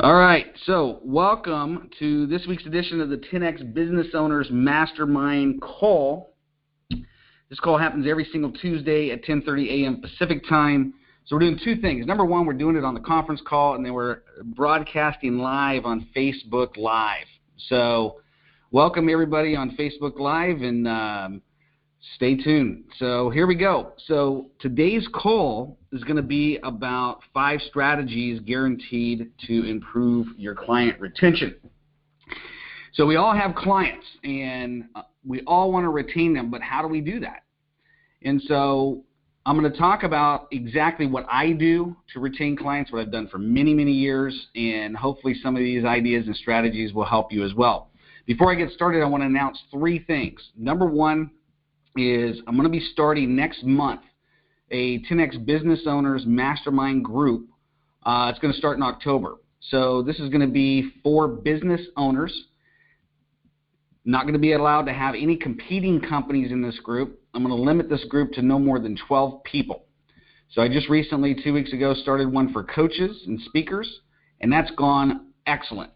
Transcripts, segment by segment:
All right, so welcome to this week's edition of the 10X Business Owners Mastermind Call. This call happens every single Tuesday at 10:30 a.m. Pacific Time. So we're doing two things. Number one, we're doing it on the conference call, and then we're broadcasting live on Facebook Live. So welcome everybody on Facebook Live, and stay tuned. So here we go. So today's call is going to be about 5 strategies guaranteed to improve your client retention. So we all have clients, and we all want to retain them, but how do we do that? And so I'm going to talk about exactly what I do to retain clients, what I've done for many, many years, and hopefully some of these ideas and strategies will help you as well. Before I get started, I want to announce 3 things. Number one is I'm going to be starting next month a 10X Business Owners Mastermind group. It's going to start in October. So this is going to be for business owners. Not going to be allowed to have any competing companies in this group. I'm going to limit this group to no more than 12 people. So I just recently, 2 weeks ago, started one for coaches and speakers, and that's gone excellent.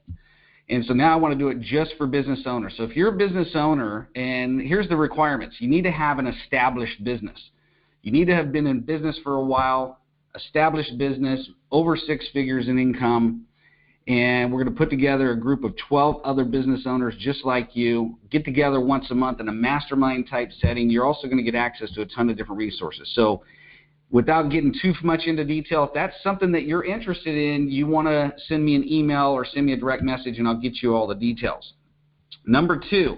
And so now I want to do it just for business owners. So if you're a business owner, and here's the requirements. You need to have an established business. You need to have been in business for a while, established business, over 6 figures in income, and we're going to put together a group of 12 other business owners just like you, get together once a month in a mastermind type setting. You're also going to get access to a ton of different resources. So without getting too much into detail, if that's something that you're interested in, you want to send me an email or send me a direct message, and I'll get you all the details. Number 2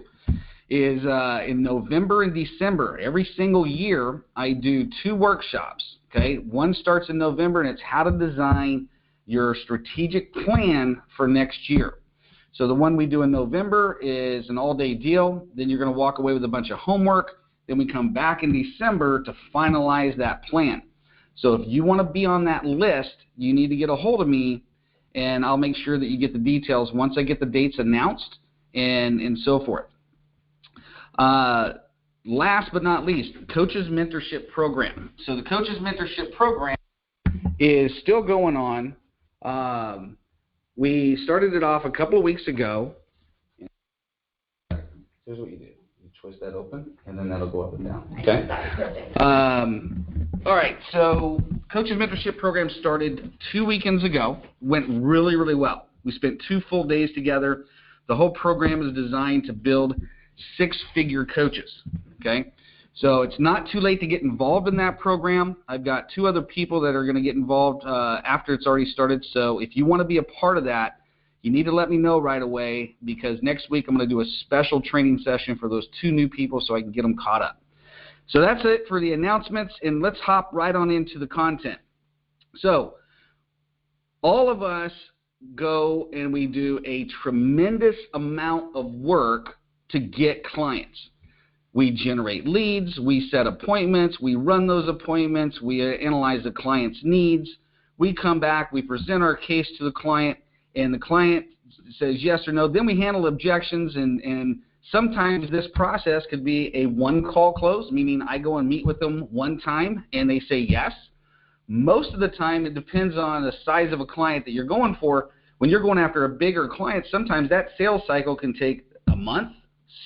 is in November and December, every single year, I do 2 workshops. Okay, one starts in November, and it's how to design your strategic plan for next year. So the one we do in November is an all-day deal. Then you're going to walk away with a bunch of homework. Then we come back in December to finalize that plan. So if you want to be on that list, you need to get a hold of me, and I'll make sure that you get the details once I get the dates announced and so forth. Last but not least, Coaches Mentorship Program. So the Coaches Mentorship Program is still going on. We started it off a couple of weeks ago. Here's what you do. You twist that open, and then that'll go up and down. Okay? All right, so Coaches Mentorship Program started 2 weekends ago. Went really, really well. We spent 2 full days together. The whole program is designed to build 6-figure coaches. Okay? So it's not too late to get involved in that program. I've got 2 other people that are going to get involved after it's already started. So if you want to be a part of that, you need to let me know right away, because next week I'm going to do a special training session for those 2 new people so I can get them caught up. So that's it for the announcements, and let's hop right on into the content. So all of us go and we do a tremendous amount of work to get clients. We generate leads, we set appointments, we run those appointments, we analyze the client's needs, we come back, we present our case to the client, and the client says yes or no. Then we handle objections, and sometimes this process could be a 1-call close, meaning I go and meet with them one time and they say yes. Most of the time it depends on the size of a client that you're going for. When you're going after a bigger client, sometimes that sales cycle can take a month,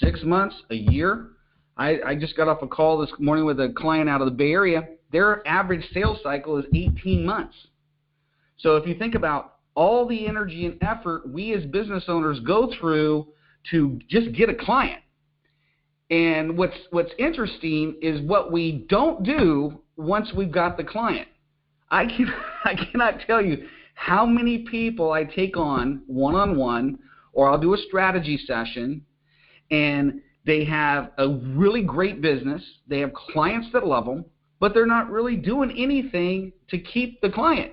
6 months, a year. I just got off a call this morning with a client out of the Bay Area. Their average sales cycle is 18 months. So if you think about all the energy and effort we as business owners go through to just get a client, and what's interesting is what we don't do once we've got the client. I cannot tell you how many people I take on one-on-one, or I'll do a strategy session, and they have a really great business. They have clients that love them, but they're not really doing anything to keep the client.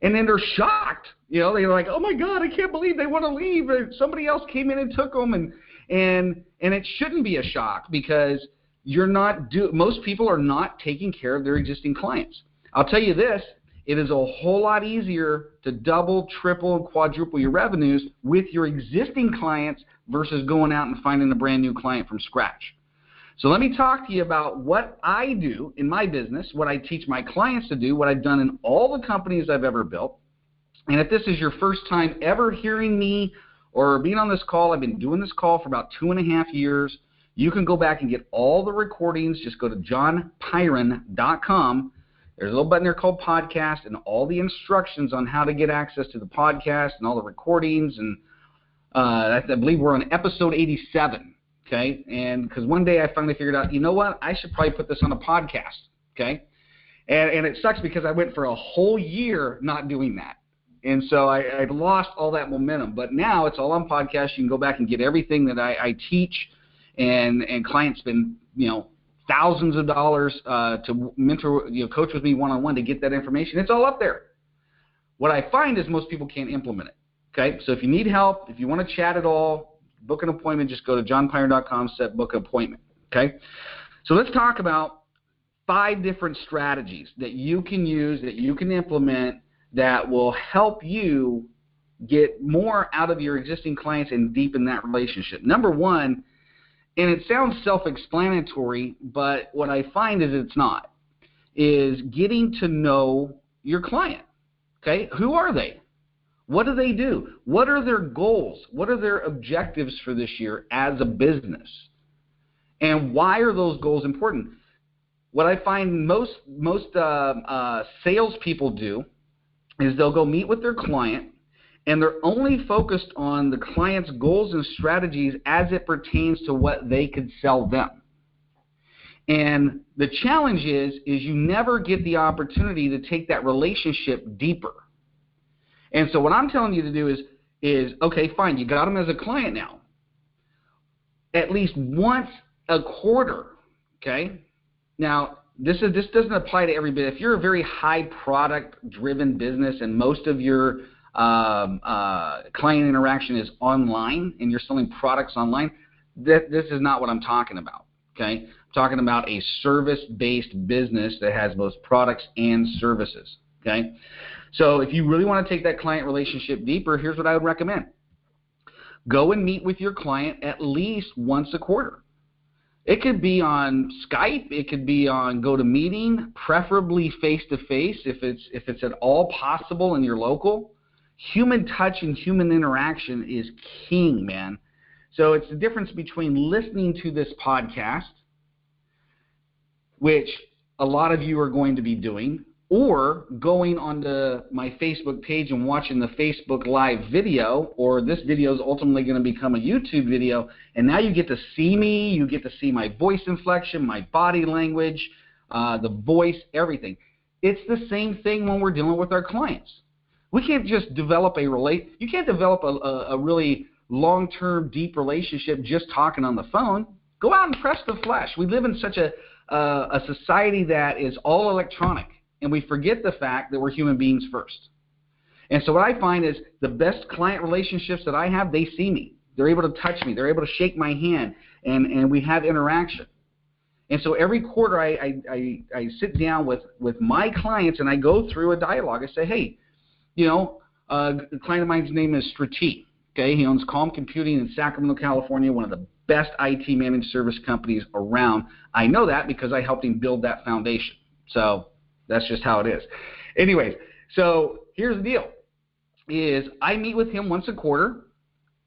And then they're shocked. You know, they're like, oh, my God, I can't believe they want to leave. Somebody else came in and took them. And it shouldn't be a shock, because most people are not taking care of their existing clients. I'll tell you this. It is a whole lot easier to double, triple, and quadruple your revenues with your existing clients versus going out and finding a brand new client from scratch. So let me talk to you about what I do in my business, what I teach my clients to do, what I've done in all the companies I've ever built, And if this is your first time ever hearing me or being on this call, I've been doing this call for about 2.5 years. You can go back and get all the recordings. Just go to johnpyron.com. There's a little button there called podcast and all the instructions on how to get access to the podcast and all the recordings. And I believe we're on episode 87, okay? And because one day I finally figured out, you know what, I should probably put this on a podcast, okay? And it sucks because I went for a whole year not doing that. And so I lost all that momentum. But now it's all on podcast. You can go back and get everything that I teach, and clients spend, thousands of dollars to mentor, coach with me one-on-one to get that information. It's all up there. What I find is most people can't implement it. Okay, so if you need help, if you want to chat at all, book an appointment, just go to johnpyron.com, book an appointment. Okay, so let's talk about 5 different strategies that you can use, that you can implement, that will help you get more out of your existing clients and deepen that relationship. Number 1, and it sounds self-explanatory, but what I find is it's not, is getting to know your client. Okay, who are they? What do they do? What are their goals? What are their objectives for this year as a business? And why are those goals important? What I find most salespeople do is they'll go meet with their client, and they're only focused on the client's goals and strategies as it pertains to what they could sell them. And the challenge is you never get the opportunity to take that relationship deeper. And so what I'm telling you to do is okay, fine, you got them as a client now. At least once a quarter, okay? Now, this doesn't apply to every bit. If you're a very high product-driven business and most of your client interaction is online and you're selling products online, this is not what I'm talking about, okay? I'm talking about a service-based business that has both products and services, okay? So if you really want to take that client relationship deeper, here's what I would recommend. Go and meet with your client at least once a quarter. It could be on Skype. It could be on GoToMeeting, preferably face-to-face if it's at all possible and you're local. Human touch and human interaction is king, man. So it's the difference between listening to this podcast, which a lot of you are going to be doing, or going onto my Facebook page and watching the Facebook Live video, or this video is ultimately going to become a YouTube video, and now you get to see me, you get to see my voice inflection, my body language, the voice, everything. It's the same thing when we're dealing with our clients. We can't just develop you can't develop a really long-term, deep relationship just talking on the phone. Go out and press the flesh. We live in such a society that is all electronic, and we forget the fact that we're human beings first. And so what I find is the best client relationships that I have, they see me. They're able to touch me. They're able to shake my hand, and we have interaction. And so every quarter I sit down with my clients and I go through a dialogue. I say, hey, a client of mine's name is Strati. Okay, he owns Calm Computing in Sacramento, California, one of the best IT managed service companies around. I know that because I helped him build that foundation. So that's just how it is. Anyways, so here's the deal, is I meet with him once a quarter,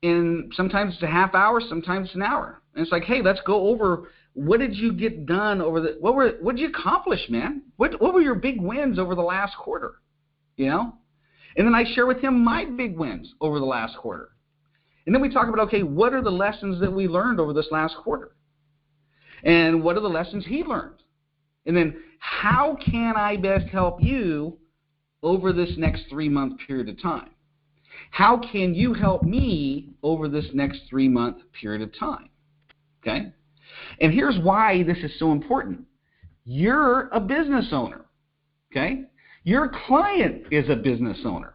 and sometimes it's a half hour, sometimes it's an hour. And it's like, hey, let's go over what did you get done what did you accomplish, man? What were your big wins over the last quarter? And then I share with him my big wins over the last quarter. And then we talk about, okay, what are the lessons that we learned over this last quarter? And what are the lessons he learned? And then how can I best help you over this next 3-month period of time? How can you help me over this next 3-month period of time? Okay? And here's why this is so important. You're a business owner. Okay? Your client is a business owner.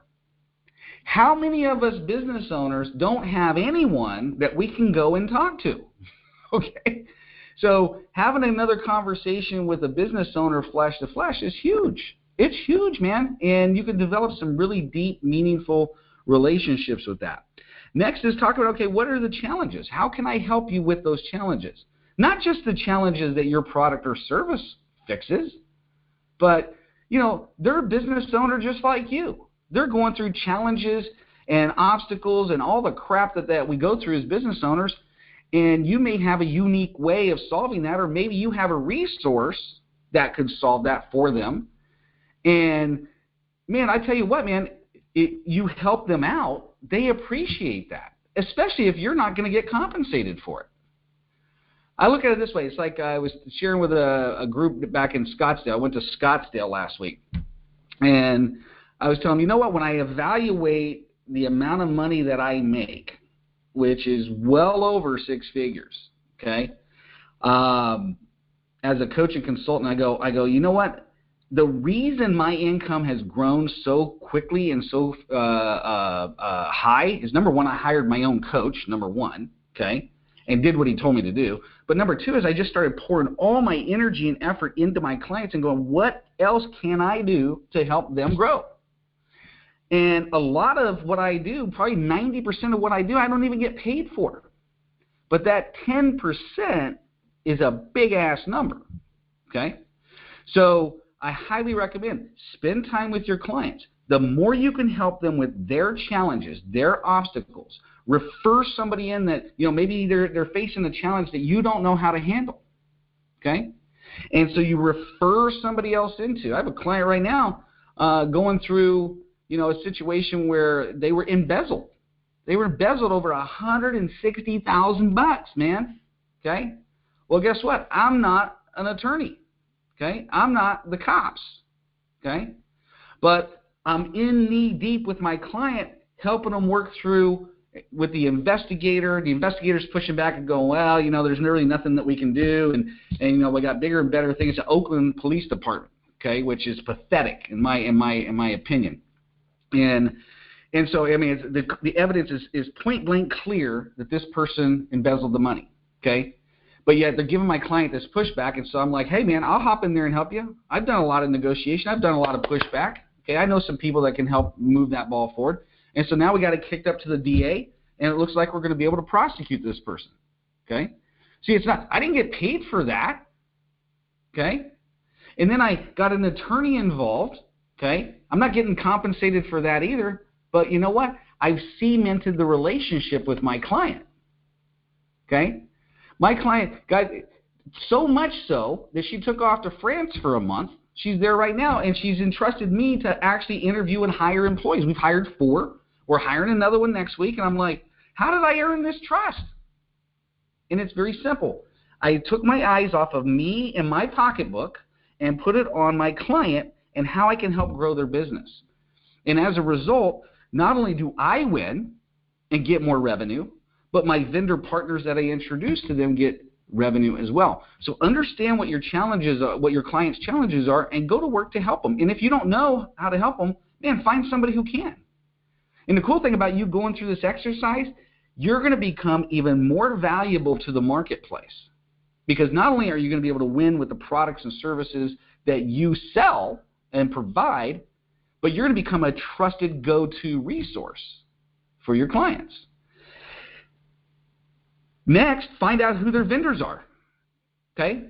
How many of us business owners don't have anyone that we can go and talk to? Okay? So having another conversation with a business owner flesh to flesh is huge. It's huge, man. And you can develop some really deep, meaningful relationships with that. Next is talk about, okay, what are the challenges? How can I help you with those challenges? Not just the challenges that your product or service fixes, but, they're a business owner just like you. They're going through challenges and obstacles and all the crap that we go through as business owners, and you may have a unique way of solving that, or maybe you have a resource that could solve that for them. And, man, I tell you what, man, you help them out, they appreciate that, especially if you're not going to get compensated for it. I look at it this way. It's like I was sharing with a group back in Scottsdale. I went to Scottsdale last week, and I was telling them, you know what, when I evaluate the amount of money that I make, which is well over 6 figures, okay, as a coach and consultant, I go, you know what? The reason my income has grown so quickly and so high is, number one, I hired my own coach, number one, okay, and did what he told me to do. But number two is I just started pouring all my energy and effort into my clients and going, what else can I do to help them grow? And a lot of what I do, probably 90% of what I do, I don't even get paid for. But that 10% is a big-ass number, okay? So I highly recommend spend time with your clients. The more you can help them with their challenges, their obstacles, refer somebody in that, maybe they're facing a challenge that you don't know how to handle, okay? And so you refer somebody else into. I have a client right now going through, a situation where they were embezzled. They were embezzled over $160,000, man, okay? Well, guess what? I'm not an attorney. Okay, I'm not the cops, okay? But I'm in knee deep with my client, helping them work through with the investigator. The investigator's pushing back and going, well, there's really nothing that we can do, and we got bigger and better things. The Oakland Police Department, okay, which is pathetic in my opinion. And so I mean, the evidence is point blank clear that this person embezzled the money, okay? But yet they're giving my client this pushback, and so I'm like, hey, man, I'll hop in there and help you. I've done a lot of negotiation. I've done a lot of pushback. Okay, I know some people that can help move that ball forward. And so now we got it kicked up to the DA, and it looks like we're going to be able to prosecute this person. Okay? See, I didn't get paid for that. Okay? And then I got an attorney involved. Okay? I'm not getting compensated for that either. But you know what? I've cemented the relationship with my client. Okay? My client got so much so that she took off to France for a month. She's there right now, and she's entrusted me to actually interview and hire employees. We've hired 4. We're hiring another one next week, and I'm like, how did I earn this trust? And it's very simple. I took my eyes off of me and my pocketbook and put it on my client and how I can help grow their business. And as a result, not only do I win and get more revenue, but my vendor partners that I introduce to them get revenue as well. So understand what your challenges are, what your clients' challenges are, and go to work to help them. And if you don't know how to help them, man, find somebody who can. And the cool thing about you going through this exercise, you're going to become even more valuable to the marketplace. Because not only are you going to be able to win with the products and services that you sell and provide, but you're going to become a trusted go-to resource for your clients. Next, find out who their vendors are, okay?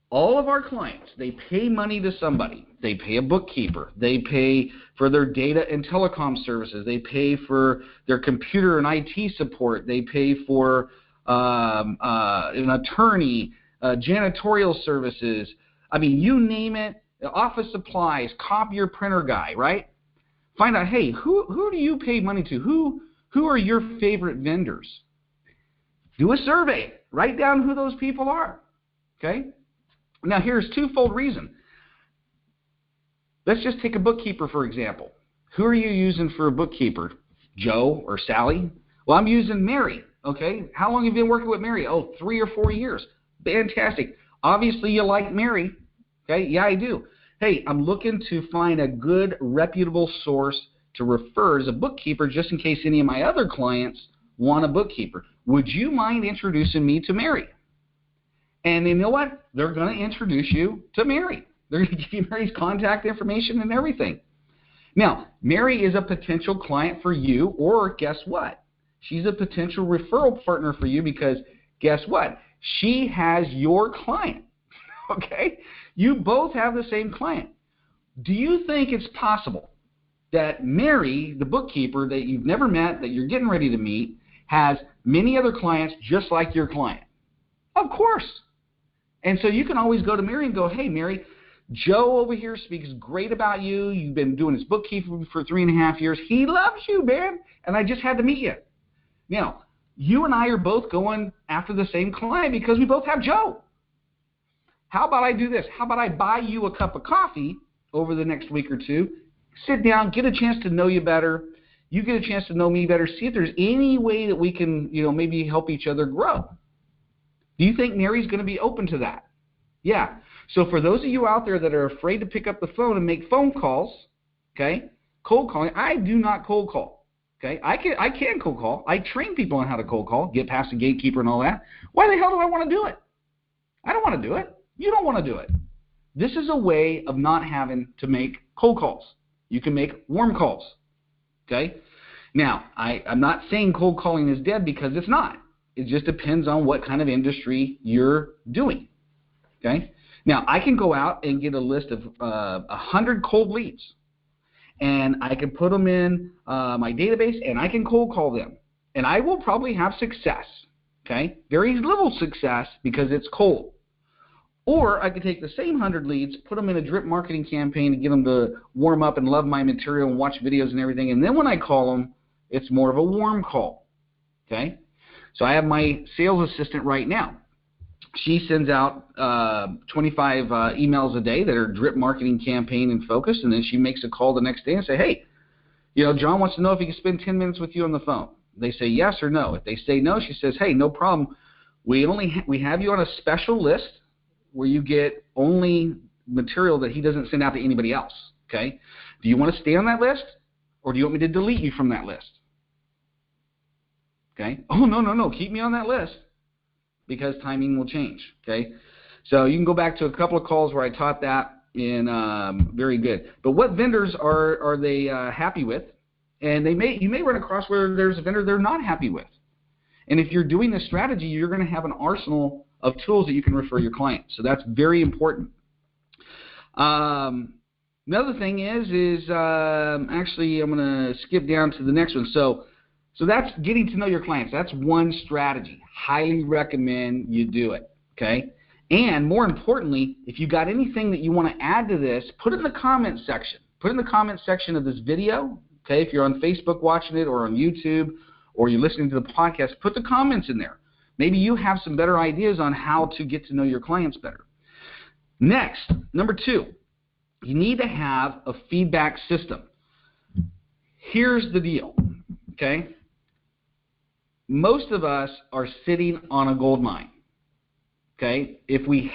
All of our clients, they pay money to somebody. They pay a bookkeeper. They pay for their data and telecom services. They pay for their computer and IT support. They pay for an attorney, janitorial services. I mean, you name it, office supplies, copier, printer guy, right? Find out, hey, who do you pay money to? Who are your favorite vendors? Do a survey. Write down who those people are, okay? Now, here's twofold reason. Let's just take a bookkeeper, for example. Who are you using for a bookkeeper? Joe or Sally? Well, I'm using Mary, okay? How long have you been working with Mary? Oh, 3 or 4 years. Fantastic. Obviously, you like Mary, okay? Yeah, I do. Hey, I'm looking to find a good, reputable source to refer as a bookkeeper just in case any of my other clients want a bookkeeper. Would you mind introducing me to Mary? And you know what? They're going to introduce you to Mary. They're going to give you Mary's contact information and everything. Now, Mary is a potential client for you, or guess what? She's a potential referral partner for you because guess what? She has your client, okay? You both have the same client. Do you think it's possible that Mary, the bookkeeper that you've never met, that you're getting ready to meet, has many other clients just like your client? Of course. And so you can always go to Mary and go, hey, Mary, Joe over here speaks great about you. You've been doing his bookkeeping for 3.5 years. He loves you, man, and I just had to meet you. Now, you and I are both going after the same client because we both have Joe. How about I do this? How about I buy you a cup of coffee over the next week or two, sit down, get a chance to know you better, you get a chance to know me better, see if there's any way that we can, maybe help each other grow. Do you think Mary's going to be open to that? Yeah. So for those of you out there that are afraid to pick up the phone and make phone calls, okay, cold calling, I do not cold call. Okay, I can cold call. I train people on how to cold call, get past the gatekeeper and all that. Why the hell do I want to do it? I don't want to do it. You don't want to do it. This is a way of not having to make cold calls. You can make warm calls. Okay? Now, I'm not saying cold calling is dead because it's not. It just depends on what kind of industry you're doing. Okay? Now, I can go out and get a list of 100 cold leads, and I can put them in my database, and I can cold call them. And I will probably have success. Okay? Very little success because it's cold. Or I could take the same 100 leads, put them in a drip marketing campaign to get them to warm up and love my material and watch videos and everything. And then when I call them, it's more of a warm call. Okay? So I have my sales assistant right now. She sends out 25 emails a day that are drip marketing campaign and focused, and then she makes a call the next day and say, hey, John wants to know if he can spend 10 minutes with you on the phone. They say yes or no. If they say no, she says, hey, no problem. We have you on a special list where you get only material that he doesn't send out to anybody else, okay? Do you want to stay on that list, or do you want me to delete you from that list? Okay? Oh, no, keep me on that list because timing will change, okay? So you can go back to a couple of calls where I taught that, and very good. But what vendors are they happy with? And you may run across where there's a vendor they're not happy with. And if you're doing this strategy, you're going to have an arsenal of tools that you can refer your clients. So that's very important. Another thing is actually I'm going to skip down to the next one. So that's getting to know your clients. That's one strategy. Highly recommend you do it. Okay. And more importantly, if you got anything that you want to add to this, put it in the comment section. Put it in the comment section of this video. Okay. If you're on Facebook watching it or on YouTube or you're listening to the podcast, put the comments in there. Maybe you have some better ideas on how to get to know your clients better. Next, number 2, you need to have a feedback system. Here's the deal, okay? Most of us are sitting on a gold mine, okay? If we've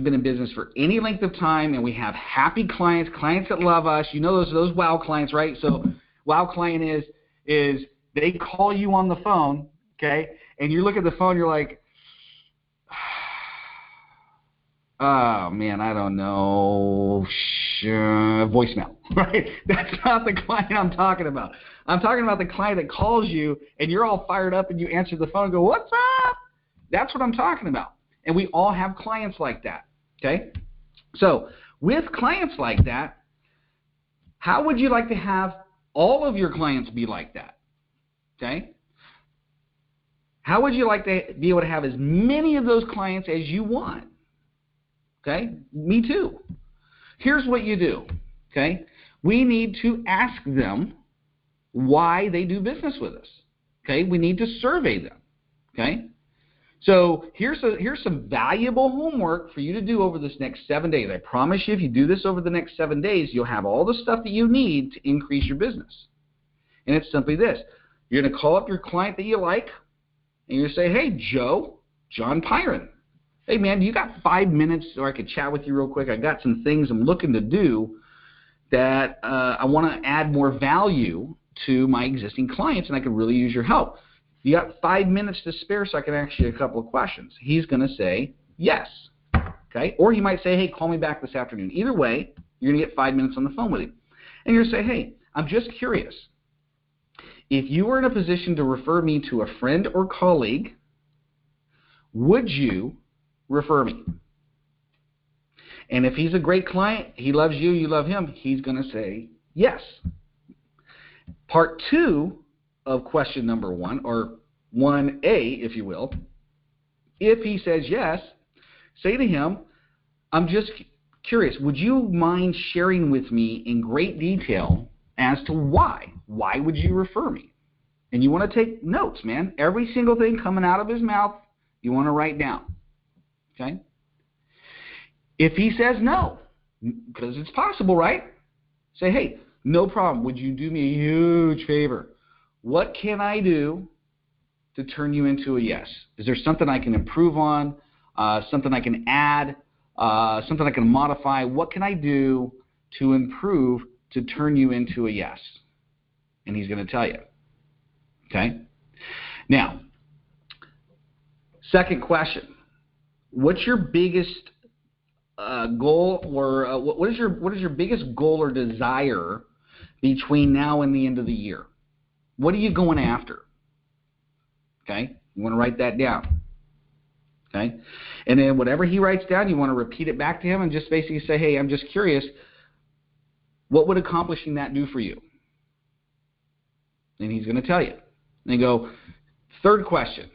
been in business for any length of time and we have happy clients, clients that love us, those wow clients, right? So wow client is they call you on the phone, okay, and you look at the phone, you're like, oh, man, I don't know, voicemail, right? That's not the client I'm talking about. I'm talking about the client that calls you, and you're all fired up, and you answer the phone and go, what's up? That's what I'm talking about. And we all have clients like that, okay? So with clients like that, how would you like to have all of your clients be like that, okay? How would you like to be able to have as many of those clients as you want? Okay? Me too. Here's what you do. Okay? We need to ask them why they do business with us. Okay? We need to survey them. Okay? So here's some valuable homework for you to do over this next 7 days. I promise you, if you do this over the next 7 days, you'll have all the stuff that you need to increase your business. And it's simply this. You're going to call up your client that you like, and you say, hey, Joe, John Pyron. Hey, man, you got 5 minutes so I could chat with you real quick? I got some things I'm looking to do that I want to add more value to my existing clients, and I could really use your help. You got 5 minutes to spare so I can ask you a couple of questions. He's going to say yes. Okay? Or he might say, hey, call me back this afternoon. Either way, you're going to get 5 minutes on the phone with him. And you're going to say, hey, I'm just curious. If you were in a position to refer me to a friend or colleague, would you refer me? And if he's a great client, he loves you, you love him, he's going to say yes. Part 2 of question number 1, or 1A, if you will, if he says yes, say to him, I'm just curious, would you mind sharing with me in great detail as to why? Why would you refer me? And you want to take notes, man. Every single thing coming out of his mouth, you want to write down. Okay? If he says no, because it's possible, right? Say, hey, no problem. Would you do me a huge favor? What can I do to turn you into a yes? Is there something I can improve on? Something I can add? Something I can modify? What can I do to improve to turn you into a yes? And he's going to tell you. Okay? Now, second question. What's your biggest goal, or what is your biggest goal or desire between now and the end of the year? What are you going after? Okay? You want to write that down. Okay? And then whatever he writes down, you want to repeat it back to him and just basically say, hey, I'm just curious, what would accomplishing that do for you? And he's going to tell you. And they go, third question.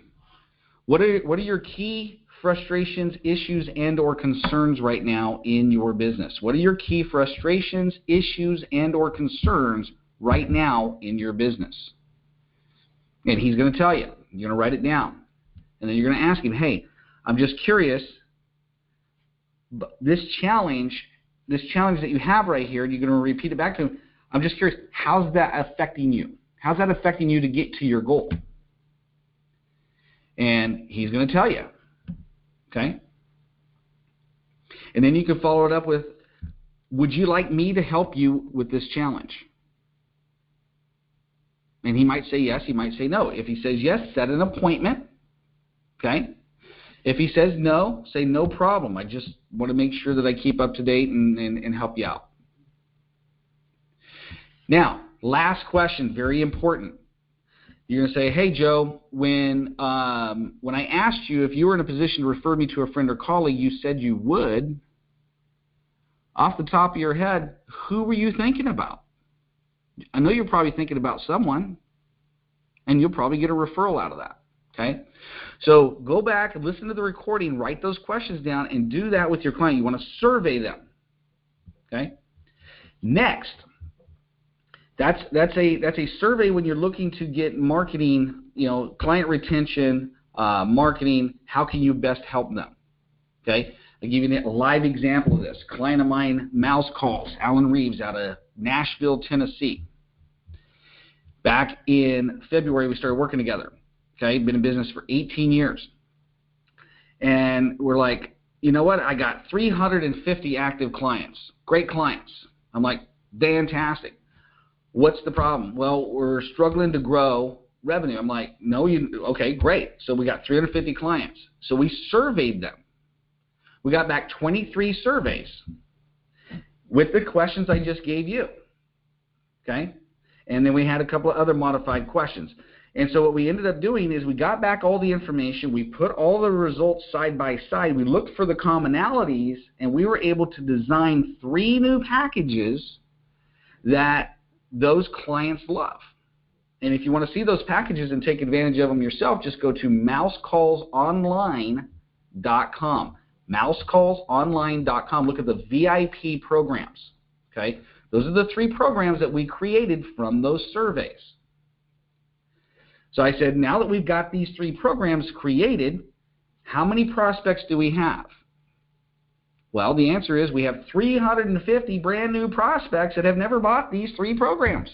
What are your key frustrations, issues, and or concerns right now in your business? What are your key frustrations, issues, and or concerns right now in your business? And he's going to tell you. You're going to write it down. And then you're going to ask him, hey, I'm just curious, this challenge that you have right here, and you're going to repeat it back to him, I'm just curious, how's that affecting you? How's that affecting you to get to your goal? And he's going to tell you. Okay? And then you can follow it up with, would you like me to help you with this challenge? And he might say yes, he might say no. If he says yes, set an appointment. Okay? If he says no, say no problem. I just want to make sure that I keep up to date and help you out. Now, last question, very important. You're going to say, hey, Joe, when I asked you if you were in a position to refer me to a friend or colleague, you said you would. Off the top of your head, who were you thinking about? I know you're probably thinking about someone, and you'll probably get a referral out of that. Okay? So go back and listen to the recording, write those questions down, and do that with your client. You want to survey them. Okay? Next, that's a survey when you're looking to get marketing, client retention, marketing. How can you best help them? Okay? I'll give you a live example of this. A client of mine, Mouse Calls, Alan Reeves out of Nashville, Tennessee. Back in February, we started working together. Okay, been in business for 18 years. And we're like, you know what? I got 350 active clients. Great clients. I'm like, fantastic. What's the problem? Well, we're struggling to grow revenue. I'm like, no, okay, great. So we got 350 clients. So we surveyed them. We got back 23 surveys with the questions I just gave you. Okay? And then we had a couple of other modified questions. And so what we ended up doing is we got back all the information, we put all the results side by side, we looked for the commonalities, and we were able to design 3 new packages that those clients love. And if you want to see those packages and take advantage of them yourself, just go to mousecallsonline.com. Mousecallsonline.com. Look at the VIP programs. Okay? Those are the 3 programs that we created from those surveys. So I said, now that we've got these 3 programs created, how many prospects do we have? Well, the answer is we have 350 brand new prospects that have never bought these 3 programs.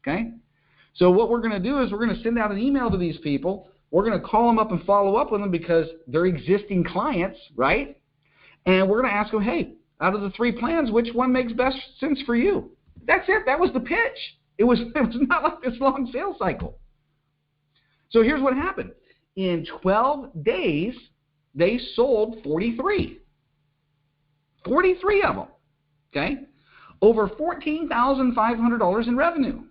Okay? So what we're going to do is we're going to send out an email to these people. We're going to call them up and follow up with them because they're existing clients, right? And we're going to ask them, hey, out of the 3 plans, which one makes best sense for you? That's it. That was the pitch. It was not like this long sales cycle. So here's what happened. In 12 days, they sold 43. 43 of them. Okay? Over $14,500 in revenue.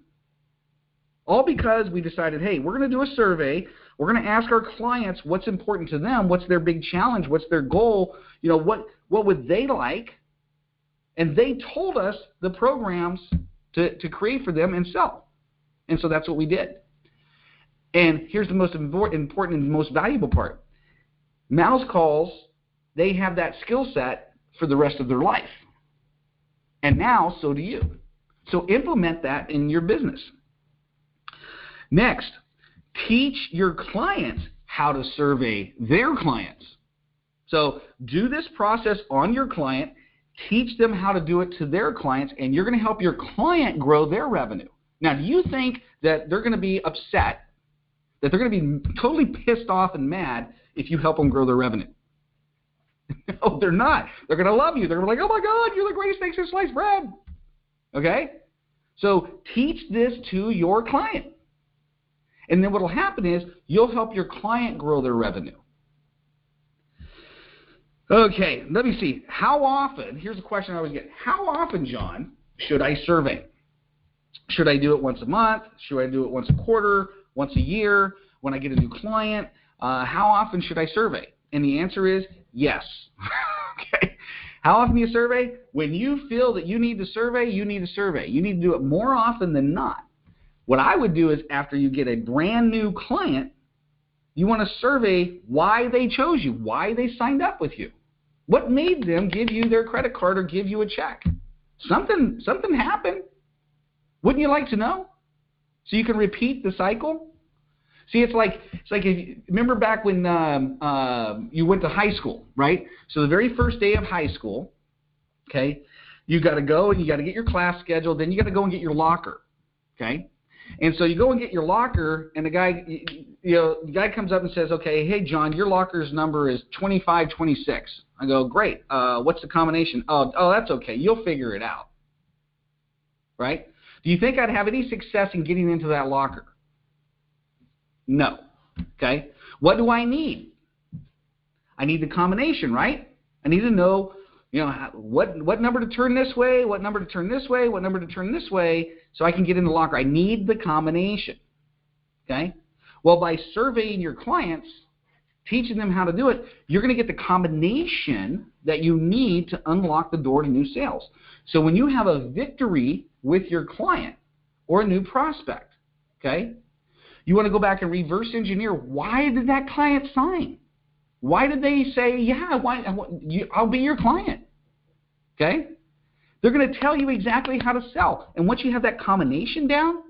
All because we decided, hey, we're going to do a survey. We're going to ask our clients what's important to them, what's their big challenge, what's their goal, what would they like? And they told us the programs to create for them and sell. And so that's what we did. And here's the most important and most valuable part. Mouse calls, they have that skill set for the rest of their life. And now, so do you. So implement that in your business. Next, teach your clients how to survey their clients. So do this process on your client, teach them how to do it to their clients, and you're going to help your client grow their revenue. Now, do you think that they're going to be upset, that they're going to be totally pissed off and mad if you help them grow their revenue? No, they're not. They're going to love you. They're going to be like, oh my God, you're the greatest thing since sliced bread. Okay? So teach this to your client. And then what will happen is you'll help your client grow their revenue. Okay, let me see. How often, here's a question I always get. How often, John, should I survey? Should I do it once a month? Should I do it once a quarter? Once a year? When I get a new client? How often should I survey? And the answer is yes. Okay. How often do you survey? When you feel that you need to survey, you need to survey. You need to do it more often than not. What I would do is after you get a brand new client, you want to survey why they chose you, why they signed up with you. What made them give you their credit card or give you a check? Something happened. Wouldn't you like to know? So you can repeat the cycle? See, it's like if you remember back when you went to high school, right? So the very first day of high school, okay, you got to go and you got to get your class scheduled. Then you got to go and get your locker, okay? And so you go and get your locker, and the guy comes up and says, okay, hey John, your locker's number is 2526. I go, great. What's the combination? Oh, that's okay. You'll figure it out, right? Do you think I'd have any success in getting into that locker? No. Okay. What do I need? I need the combination, right? I need to know, what number to turn this way, what number to turn this way, what number to turn this way, so I can get in the locker. I need the combination. Okay. Well, by surveying your clients, teaching them how to do it, you're going to get the combination that you need to unlock the door to new sales. So when you have a victory with your client or a new prospect, okay, you want to go back and reverse engineer, why did that client sign? Why did they say, yeah, I'll be your client? Okay? They're going to tell you exactly how to sell. And once you have that combination down,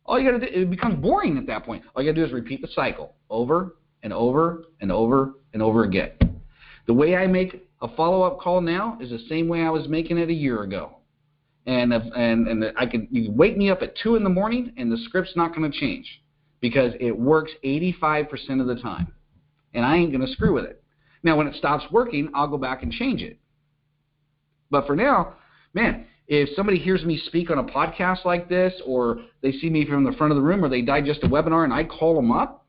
all you got to do, it becomes boring at that point. All you got to do is repeat the cycle over and over and over and over again. The way I make a follow-up call now is the same way I was making it a year ago. And you can wake me up at 2 in the morning and the script's not going to change because it works 85% of the time. And I ain't going to screw with it. Now, when it stops working, I'll go back and change it. But for now, man, if somebody hears me speak on a podcast like this, or they see me from the front of the room, or they digest a webinar and I call them up,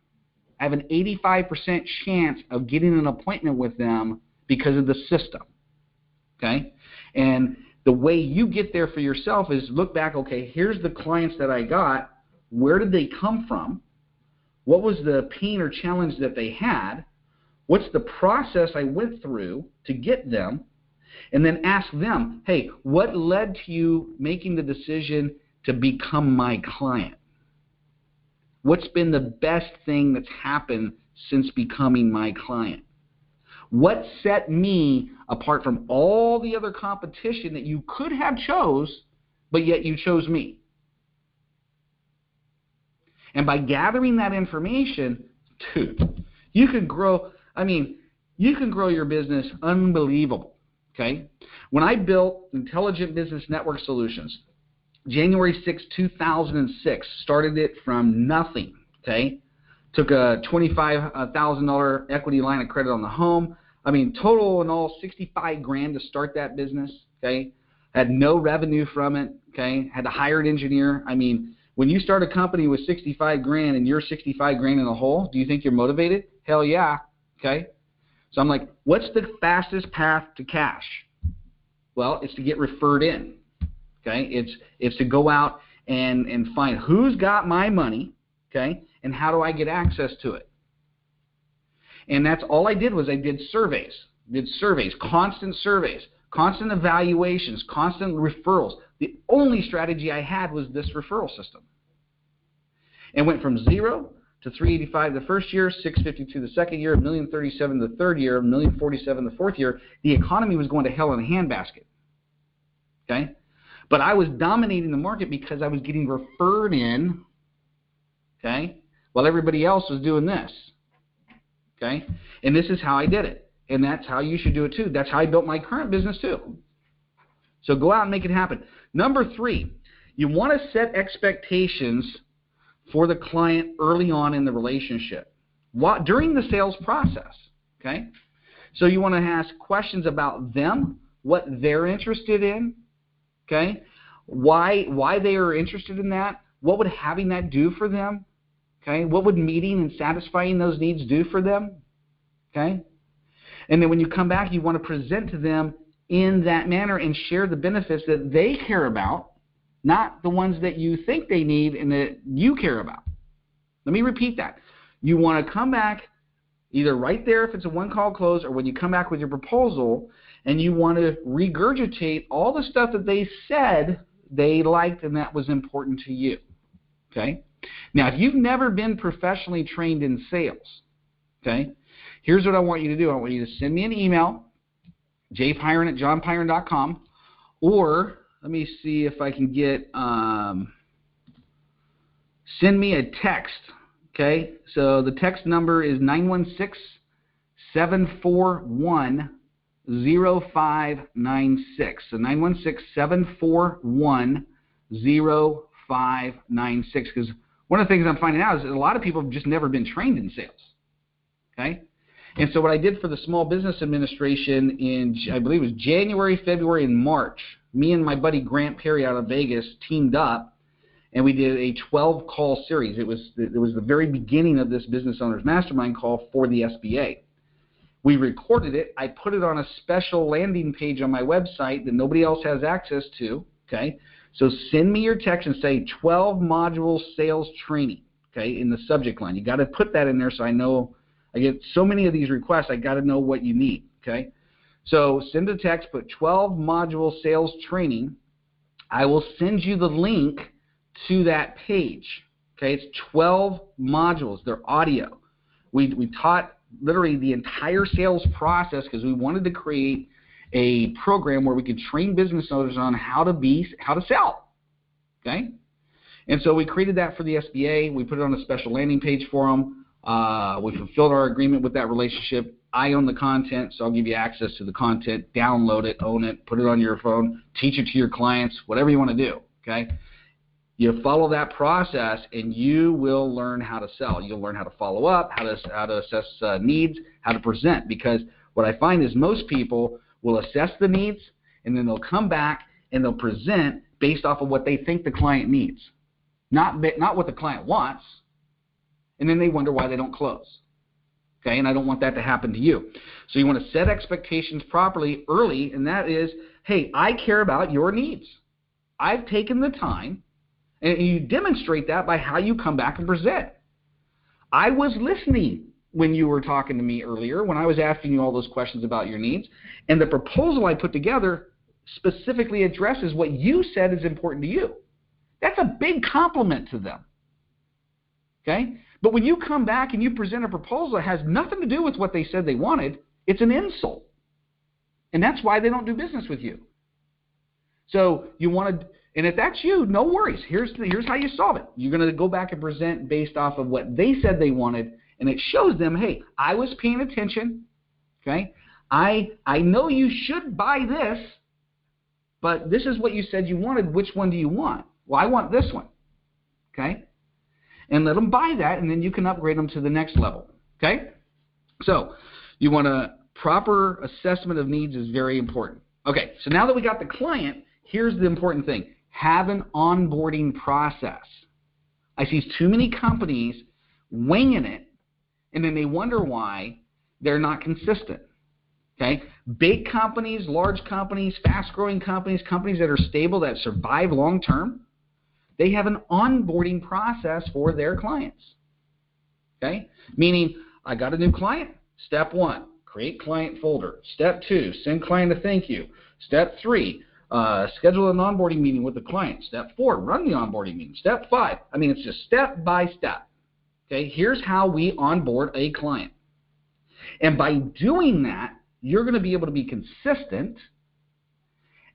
I have an 85% chance of getting an appointment with them because of the system. Okay? And the way you get there for yourself is look back, okay, here's the clients that I got. Where did they come from? What was the pain or challenge that they had? What's the process I went through to get them? And then ask them, hey, what led to you making the decision to become my client? What's been the best thing that's happened since becoming my client? What set me apart from all the other competition that you could have chose, but yet you chose me? And by gathering that information, dude, you can grow, you can grow your business unbelievable, okay? When I built Intelligent Business Network Solutions, January 6, 2006, started it from nothing, okay? Took a $25,000 equity line of credit on the home. Total and all, $65,000 to start that business, okay? Had no revenue from it, okay? Had to hire an engineer. When you start a company with $65,000 and you're $65,000 in the hole, do you think you're motivated? Hell yeah, okay? So I'm like, what's the fastest path to cash? Well, it's to get referred in, okay? It's to go out and find who's got my money, okay, and how do I get access to it? And that's all I did was I did surveys, constant evaluations, constant referrals, The only strategy I had was this referral system. And went from 0 to 385 the first year, 652 the second year, 1,037 the third year, 1,047 the fourth year. The economy was going to hell in a handbasket. Okay? But I was dominating the market because I was getting referred in, okay, while everybody else was doing this. Okay? And this is how I did it. And that's how you should do it too. That's how I built my current business too. So go out and make it happen. Number 3, you want to set expectations for the client early on in the relationship, during the sales process. Okay? So you want to ask questions about them, what they're interested in, okay? Why they are interested in that, what would having that do for them, okay? What would meeting and satisfying those needs do for them, okay? And then when you come back, you want to present to them in that manner and share the benefits that they care about, not the ones that you think they need and that you care about. Let me repeat that. You want to come back either right there if it's a one-call close, or when you come back with your proposal, and you want to regurgitate all the stuff that they said they liked and that was important to you. Okay? Now, if you've never been professionally trained in sales, okay, here's what I want you to do. I want you to send me an email, jpyron@johnpyron.com, or let me see if I can get, send me a text, okay? So the text number is 916-741-0596. So 916-741-0596. Because one of the things I'm finding out is that a lot of people have just never been trained in sales, okay? And so what I did for the Small Business Administration in, I believe it was January, February, and March, me and my buddy Grant Perry out of Vegas teamed up, and we did a 12-call series. It was the very beginning of this Business Owners Mastermind call for the SBA. We recorded it. I put it on a special landing page on my website that nobody else has access to, okay? So send me your text and say 12-module sales training, okay, in the subject line. You got to put that in there so I know. I get so many of these requests, I got to know what you need, okay? So send a text, put 12-module sales training. I will send you the link to that page, okay? It's 12 modules. They're audio. We taught literally the entire sales process because we wanted to create a program where we could train business owners on how to sell, okay? And so we created that for the SBA. We put it on a special landing page for them. We fulfilled our agreement with that relationship. I own the content, so I'll give you access to the content. Download it, own it, put it on your phone, teach it to your clients, whatever you want to do, okay? You follow that process, and you will learn how to sell. You'll learn how to follow up, how to assess needs, how to present, because what I find is most people will assess the needs, and then they'll come back and they'll present based off of what they think the client needs, not what the client wants. And then they wonder why they don't close. Okay, and I don't want that to happen to you. So you want to set expectations properly early, and that is, hey, I care about your needs. I've taken the time, and you demonstrate that by how you come back and present. I was listening when you were talking to me earlier, when I was asking you all those questions about your needs, and the proposal I put together specifically addresses what you said is important to you. That's a big compliment to them. Okay? But when you come back and you present a proposal that has nothing to do with what they said they wanted, it's an insult. And that's why they don't do business with you. So you want to, and if that's you, no worries. Here's how you solve it. You're going to go back and present based off of what they said they wanted, and it shows them, hey, I was paying attention. Okay? I know you should buy this, but this is what you said you wanted. Which one do you want? Well, I want this one. Okay? And let them buy that, and then you can upgrade them to the next level, okay? So you want a proper assessment of needs is very important. Okay, so now that we got the client, here's the important thing. Have an onboarding process. I see too many companies winging it, and then they wonder why they're not consistent, okay? Big companies, large companies, fast-growing companies, companies that are stable, that survive long-term, they have an onboarding process for their clients, okay? Meaning, I got a new client, step 1, create client folder. Step 2, send client a thank you. Step 3, Schedule an onboarding meeting with the client. Step 4, run the onboarding meeting. Step 5, I mean, it's just step by step. Okay, here's how we onboard a client. And by doing that, you're going to be able to be consistent,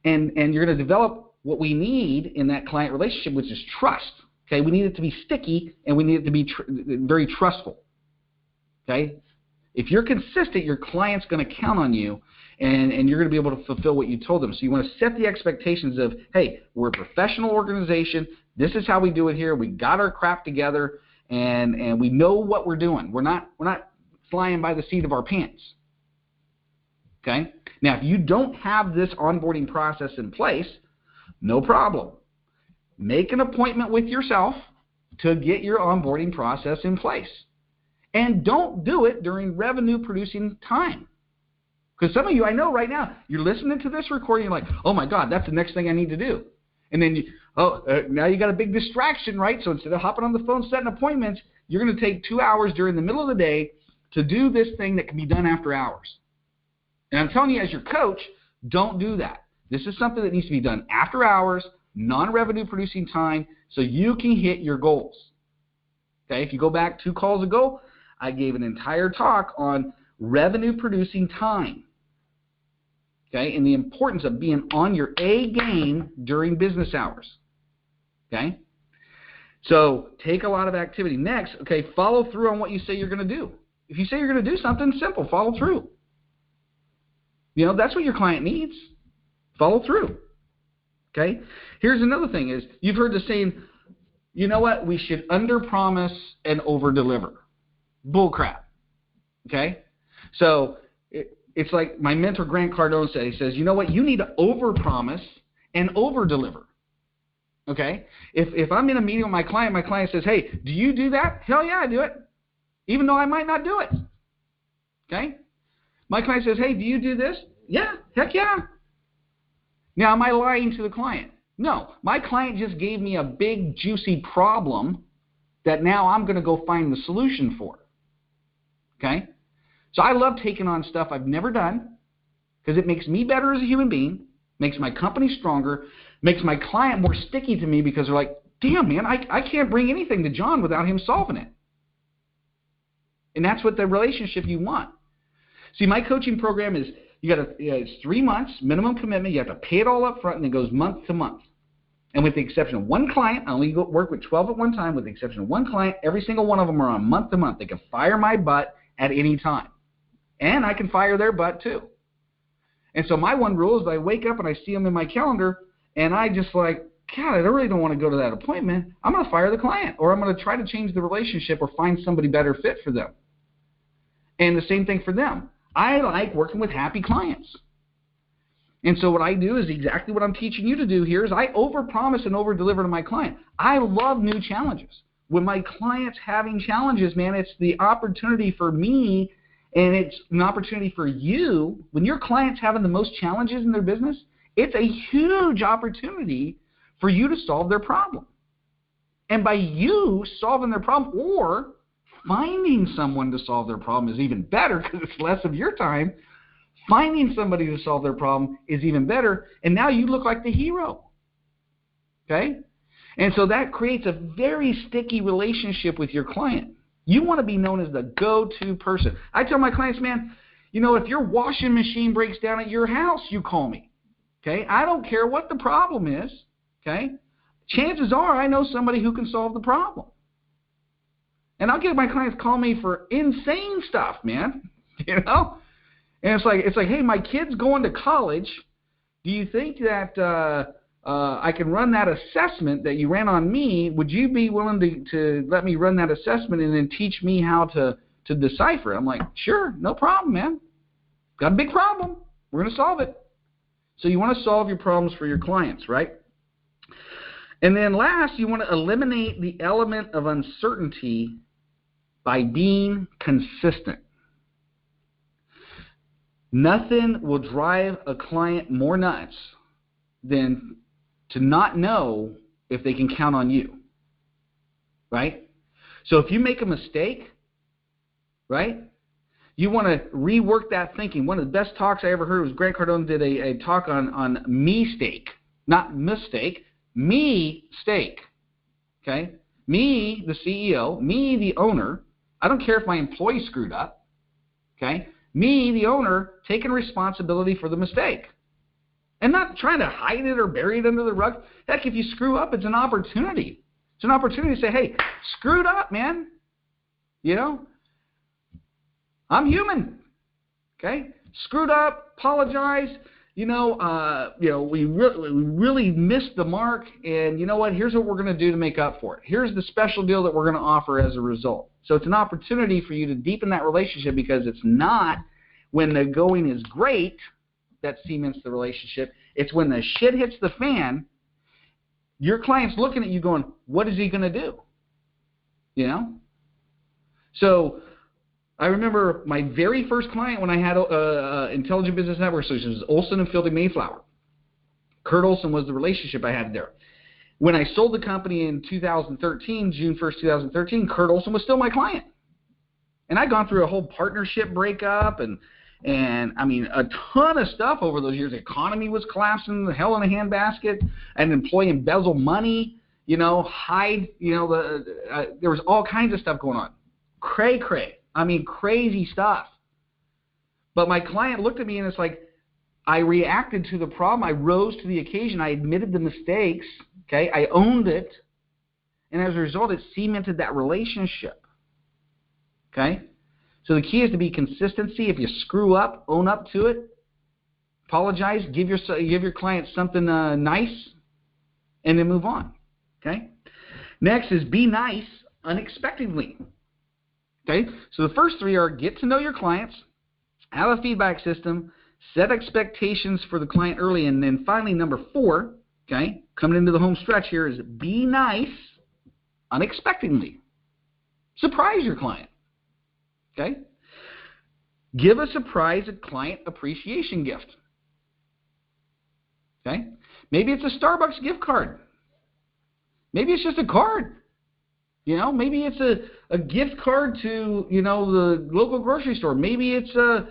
and you're going to develop what we need in that client relationship, which is trust. Okay, we need it to be sticky, and we need it to be very trustful. Okay, if you're consistent, your client's going to count on you, and you're going to be able to fulfill what you told them. So you want to set the expectations of, hey, we're a professional organization. This is how we do it here. We got our crap together, and we know what we're doing. We're not flying by the seat of our pants. Okay? Now, if you don't have this onboarding process in place, no problem. Make an appointment with yourself to get your onboarding process in place. And don't do it during revenue-producing time. Because some of you, I know right now, you're listening to this recording, you're like, oh my God, that's the next thing I need to do. And then, now you got a big distraction, right? So instead of hopping on the phone setting appointments, you're going to take 2 hours during the middle of the day to do this thing that can be done after hours. And I'm telling you, as your coach, don't do that. This is something that needs to be done after hours, non-revenue producing time, so you can hit your goals. Okay, if you go back 2 calls ago, I gave an entire talk on revenue producing time. Okay, and the importance of being on your A game during business hours. Okay, so take a lot of activity. Next, okay, follow through on what you say you're going to do. If you say you're going to do something, simple, follow through. You know, that's what your client needs. Follow through. Okay, here's another thing is, you've heard the saying, you know what, we should under-promise and over-deliver. Bull crap. Okay, so it's like my mentor Grant Cardone said. He says, you know what, you need to over-promise and over-deliver. Okay, if I'm in a meeting with my client says, hey, do you do that? Hell yeah, I do it, even though I might not do it. Okay, my client says, hey, do you do this? Yeah, heck yeah. Now, am I lying to the client? No, my client just gave me a big, juicy problem that now I'm going to go find the solution for. Okay? So I love taking on stuff I've never done because it makes me better as a human being, makes my company stronger, makes my client more sticky to me because they're like, damn, man, I can't bring anything to John without him solving it. And that's what the relationship you want. See, my coaching program is, it's 3 months, minimum commitment. You have to pay it all up front, and it goes month to month. And with the exception of one client, I only work with 12 at one time. With the exception of one client, every single one of them are on month to month. They can fire my butt at any time. And I can fire their butt too. And so my one rule is I wake up and I see them in my calendar, and I just like, God, I really don't want to go to that appointment. I'm going to fire the client, or I'm going to try to change the relationship or find somebody better fit for them. And the same thing for them. I like working with happy clients. And so what I do is exactly what I'm teaching you to do here is I overpromise and overdeliver to my client. I love new challenges. When my client's having challenges, man, it's the opportunity for me, and it's an opportunity for you. When your client's having the most challenges in their business, it's a huge opportunity for you to solve their problem. And by you solving their problem or finding someone to solve their problem is even better because it's less of your time. Finding somebody to solve their problem is even better, and now you look like the hero. Okay? And so that creates a very sticky relationship with your client. You want to be known as the go-to person. I tell my clients, man, you know, if your washing machine breaks down at your house, you call me. Okay? I don't care what the problem is. Okay? Chances are I know somebody who can solve the problem. And I'll get my clients call me for insane stuff, man. You know? And it's like, hey, my kid's going to college. Do you think that I can run that assessment that you ran on me? Would you be willing to let me run that assessment and then teach me how to decipher it? I'm like, sure, no problem, man. Got a big problem. We're going to solve it. So you want to solve your problems for your clients, right? And then last, you want to eliminate the element of uncertainty by being consistent. Nothing will drive a client more nuts than to not know if they can count on you, right? So if you make a mistake, right, You want to rework that thinking. One of the best talks I ever heard was Grant Cardone did a talk on me-steak, not mistake, me-steak. Okay? Me, the CEO, me, the owner. I don't care if my employee screwed up. Okay? Me, the owner, taking responsibility for the mistake. And not trying to hide it or bury it under the rug. Heck, if you screw up, it's an opportunity. It's an opportunity to say, hey, screwed up, man. You know? I'm human. Okay? Screwed up, apologize. We really missed the mark, and you know what? Here's what we're going to do to make up for it. Here's the special deal that we're going to offer as a result. So it's an opportunity for you to deepen that relationship, because it's not when the going is great that cements the relationship. It's when the shit hits the fan, your client's looking at you going, what is he going to do? You know? So I remember my very first client when I had Intelligent Business Network Solutions, Olson and Fielding Mayflower. Kurt Olson was the relationship I had there. When I sold the company in 2013, June 1st, 2013, Kurt Olson was still my client. And I'd gone through a whole partnership breakup and I mean, a ton of stuff over those years. The economy was collapsing, the hell in a handbasket, an employee embezzle money, hide, there was all kinds of stuff going on. Cray. I mean, crazy stuff. But my client looked at me and it's like, I reacted to the problem. I rose to the occasion. I admitted the mistakes. Okay, I owned it. And as a result, it cemented that relationship. Okay? So the key is to be consistency. If you screw up, own up to it. Apologize. Give your client something nice. And then move on. Okay? Next is be nice unexpectedly. Okay? So the first three are get to know your clients, have a feedback system, set expectations for the client early, and then finally number 4, okay, coming into the home stretch here, is be nice unexpectedly. Surprise your client. Okay? Give a surprise a client appreciation gift. Okay? Maybe it's a Starbucks gift card. Maybe it's just a card. Maybe it's a gift card to, the local grocery store. Maybe it's a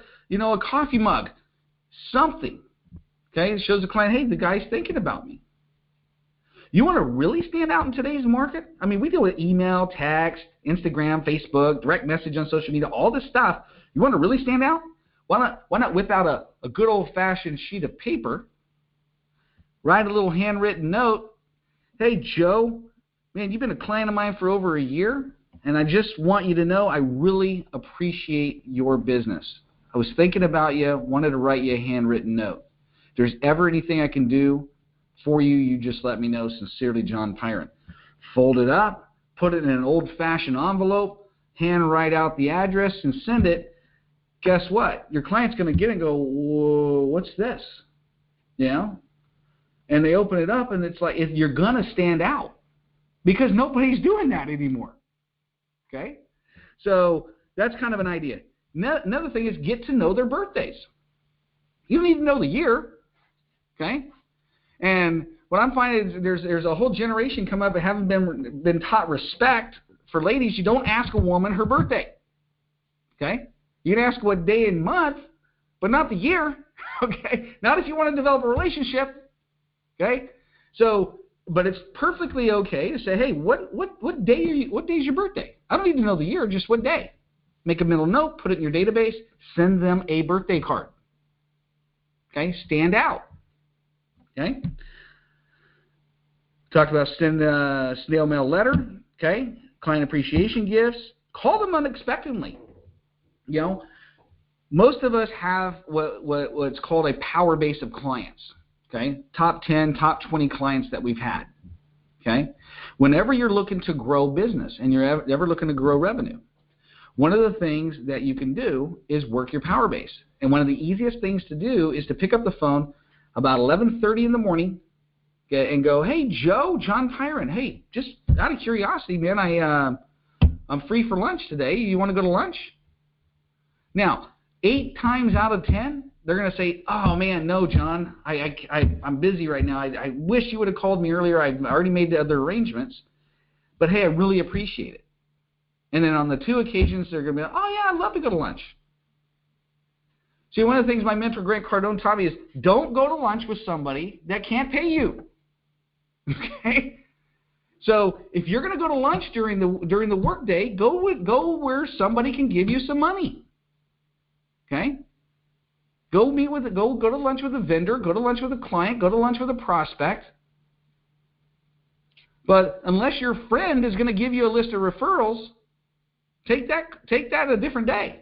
coffee mug. Something. Okay? It shows the client, hey, the guy's thinking about me. You want to really stand out in today's market? I mean, we deal with email, text, Instagram, Facebook, direct message on social media, all this stuff. You want to really stand out? Why not whip out a good old-fashioned sheet of paper, write a little handwritten note, hey, Joe, man, you've been a client of mine for over a year, and I just want you to know I really appreciate your business. I was thinking about you, wanted to write you a handwritten note. If there's ever anything I can do for you, you just let me know. Sincerely, John Pyron. Fold it up, put it in an old-fashioned envelope, hand write out the address, and send it. Guess what? Your client's going to get it and go, whoa, what's this? And they open it up, and it's like you're going to stand out because nobody's doing that anymore. Okay? So that's kind of an idea. Another thing is get to know their birthdays. You don't need to know the year. Okay? And what I'm finding is there's a whole generation come up that haven't been taught respect for ladies. You don't ask a woman her birthday. Okay? You can ask what day and month, but not the year. Okay? Not if you want to develop a relationship. Okay? So, but it's perfectly okay to say, hey, what day is your birthday? I don't need to know the year, just what day. Make a mental note, put it in your database, send them a birthday card. Okay? Stand out. Okay? Talked about send a snail mail letter. Okay? Client appreciation gifts. Call them unexpectedly. Most of us have what's called a power base of clients. Okay? Top 10, top 20 clients that we've had. Okay? Whenever you're looking to grow business and you're ever looking to grow revenue, one of the things that you can do is work your power base. And one of the easiest things to do is to pick up the phone about 11:30 in the morning, okay, and go, hey, Joe, John Pyron, hey, just out of curiosity, man, I'm free for lunch today. You want to go to lunch? Now, 8 times out of 10, they're going to say, oh, man, no, John, I'm busy right now. I wish you would have called me earlier. I've already made the other arrangements. But, hey, I really appreciate it. And then on the 2 occasions, they're going to be like, oh, yeah, I'd love to go to lunch. See, one of the things my mentor Grant Cardone taught me is don't go to lunch with somebody that can't pay you. Okay? So if you're going to go to lunch during the workday, go where somebody can give you some money. Okay? Go to lunch with a vendor, go to lunch with a client, go to lunch with a prospect. But unless your friend is going to give you a list of referrals, take that a different day.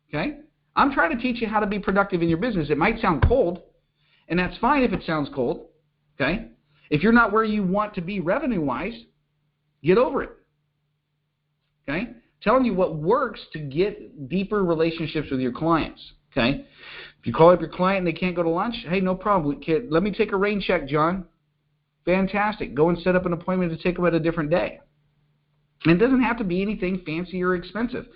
Okay? I'm trying to teach you how to be productive in your business. It might sound cold, and that's fine if it sounds cold. Okay? If you're not where you want to be revenue-wise, get over it. Okay? Telling you what works to get deeper relationships with your clients. Okay? If you call up your client and they can't go to lunch, hey, no problem. Let me take a rain check, John. Fantastic. Go and set up an appointment to take them at a different day. And it doesn't have to be anything fancy or expensive.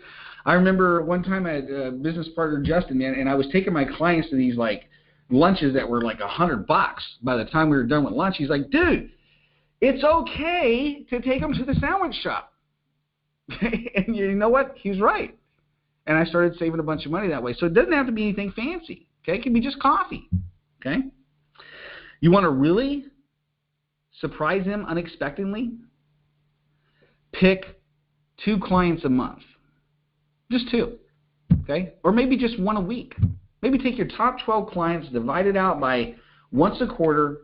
I remember one time I had a business partner, Justin, man, and I was taking my clients to these like lunches that were like $100 by the time we were done with lunch. He's like, dude, it's okay to take them to the sandwich shop. And you know what? He's right. And I started saving a bunch of money that way. So it doesn't have to be anything fancy. Okay? It can be just coffee. Okay? You want to really surprise them unexpectedly? Pick 2 clients a month. Just 2. Okay? Or maybe just 1 a week. Maybe take your top 12 clients, divide it out by once a quarter,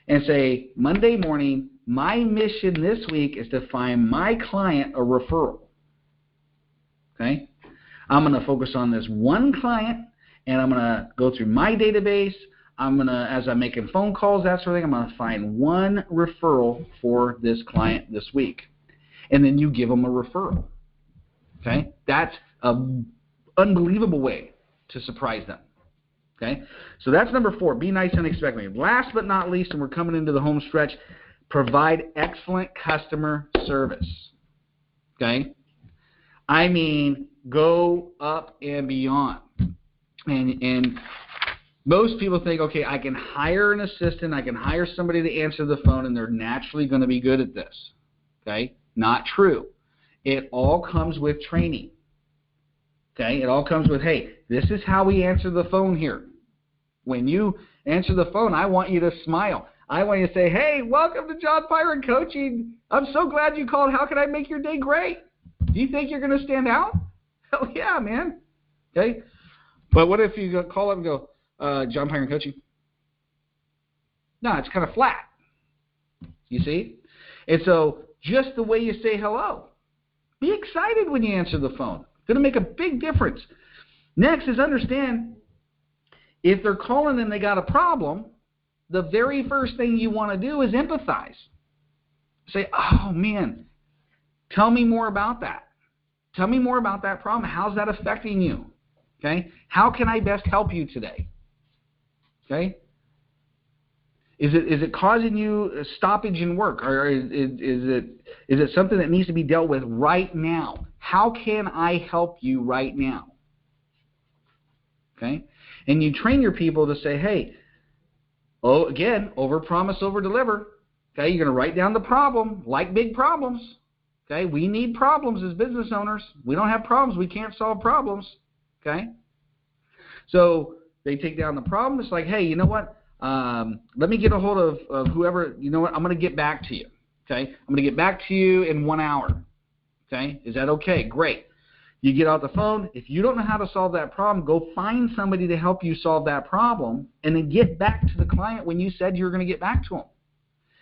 and say, Monday morning, my mission this week is to find my client a referral. Okay? I'm going to focus on this one client, and I'm going to go through my database. I'm going to, as I'm making phone calls, that sort of thing, I'm going to find one referral for this client this week. And then you give them a referral. Okay? That's an unbelievable way to surprise them. Okay? So that's number 4. Be nice unexpectedly. Last but not least, and we're coming into the home stretch, provide excellent customer service. Okay? I mean, go up and beyond. And most people think, okay, I can hire an assistant, I can hire somebody to answer the phone, and they're naturally going to be good at this. Okay? Not true. It all comes with training. Okay? It all comes with, hey, this is how we answer the phone here. When you answer the phone, I want you to smile. I want you to say, hey, welcome to John Pyron Coaching. I'm so glad you called. How can I make your day great? Do you think you're going to stand out? Hell yeah, man. Okay? But what if you call up and go, John Pyron Coaching? No, it's kind of flat. You see? And so just the way you say hello. Be excited when you answer the phone. It's going to make a big difference. Next is understand if they're calling and they got a problem, the very first thing you want to do is empathize. Say, oh, man, tell me more about that. Tell me more about that problem. How's that affecting you? Okay? How can I best help you today? Okay? Is it causing you a stoppage in work? Or is it something that needs to be dealt with right now? How can I help you right now? Okay? And you train your people to say, hey, again, overpromise, overdeliver. Okay? You're going to write down the problem, like big problems. Okay? We need problems as business owners. We don't have problems. We can't solve problems. Okay? So they take down the problem. It's like, hey, you know what? Let me get a hold of whoever. You know what? I'm going to get back to you. Okay? I'm going to get back to you in 1 hour. Okay? Is that okay? Great. You get out the phone. If you don't know how to solve that problem, go find somebody to help you solve that problem, and then get back to the client when you said you were going to get back to them.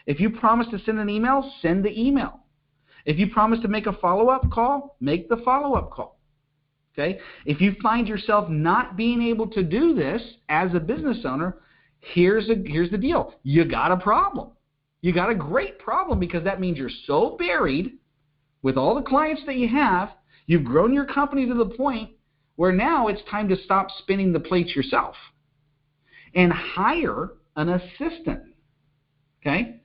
If you promised to send an email, send the email. If you promised to make a follow-up call, make the follow-up call. Okay? If you find yourself not being able to do this as a business owner, here's the deal. You got a problem. You got a great problem, because that means you're so buried with all the clients that you have, you've grown your company to the point where now it's time to stop spinning the plates yourself and hire an assistant. Okay?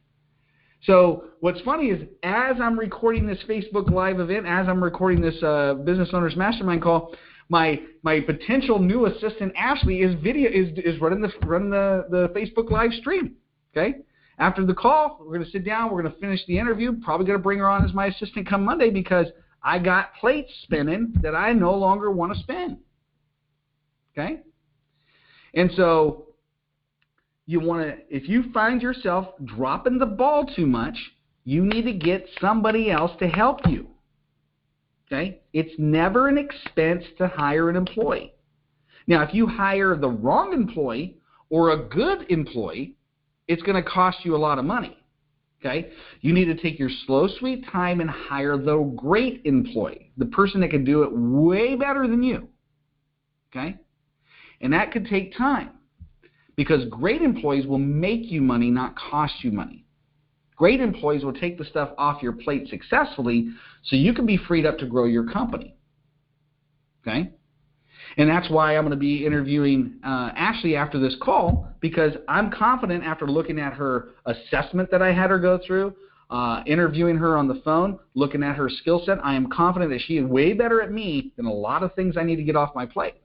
So what's funny is, as I'm recording this Facebook Live event, as I'm recording this Business Owners Mastermind call, my potential new assistant Ashley is running the Facebook Live stream. Okay? After the call, we're going to sit down. We're going to finish the interview. Probably going to bring her on as my assistant come Monday, because I got plates spinning that I no longer want to spin. Okay? And so you want to, if you find yourself dropping the ball too much, you need to get somebody else to help you. Okay? It's never an expense to hire an employee. Now, if you hire the wrong employee or a good employee, it's going to cost you a lot of money. Okay? You need to take your slow, sweet time and hire the great employee, the person that can do it way better than you. Okay? And that could take time because great employees will make you money, not cost you money. Great employees will take the stuff off your plate successfully so you can be freed up to grow your company. Okay? And that's why I'm going to be interviewing Ashley after this call, because I'm confident after looking at her assessment that I had her go through, interviewing her on the phone, looking at her skill set, I am confident that she is way better at me than a lot of things I need to get off my plate.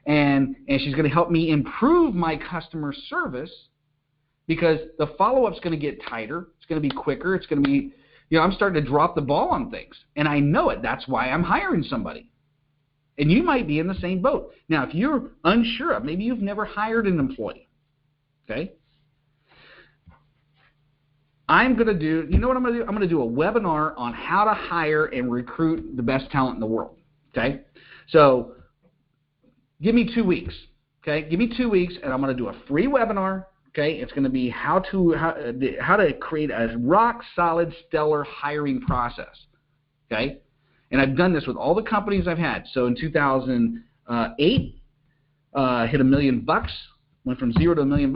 And she's going to help me improve my customer service, because the follow-up's going to get tighter. It's going to be quicker. It's going to be, I'm starting to drop the ball on things. And I know it. That's why I'm hiring somebody. And you might be in the same boat. Now, if you're unsure, maybe you've never hired an employee. Okay? I'm going to do, you know what I'm going to do? I'm going to do a webinar on how to hire and recruit the best talent in the world. Okay? So give me 2 weeks. Okay? Give me 2 weeks, and I'm going to do a free webinar. Okay, it's going to be how to create a rock solid, stellar hiring process. Okay, and I've done this with all the companies I've had. So in 2008, hit $1 million, went from $0 to $1 million.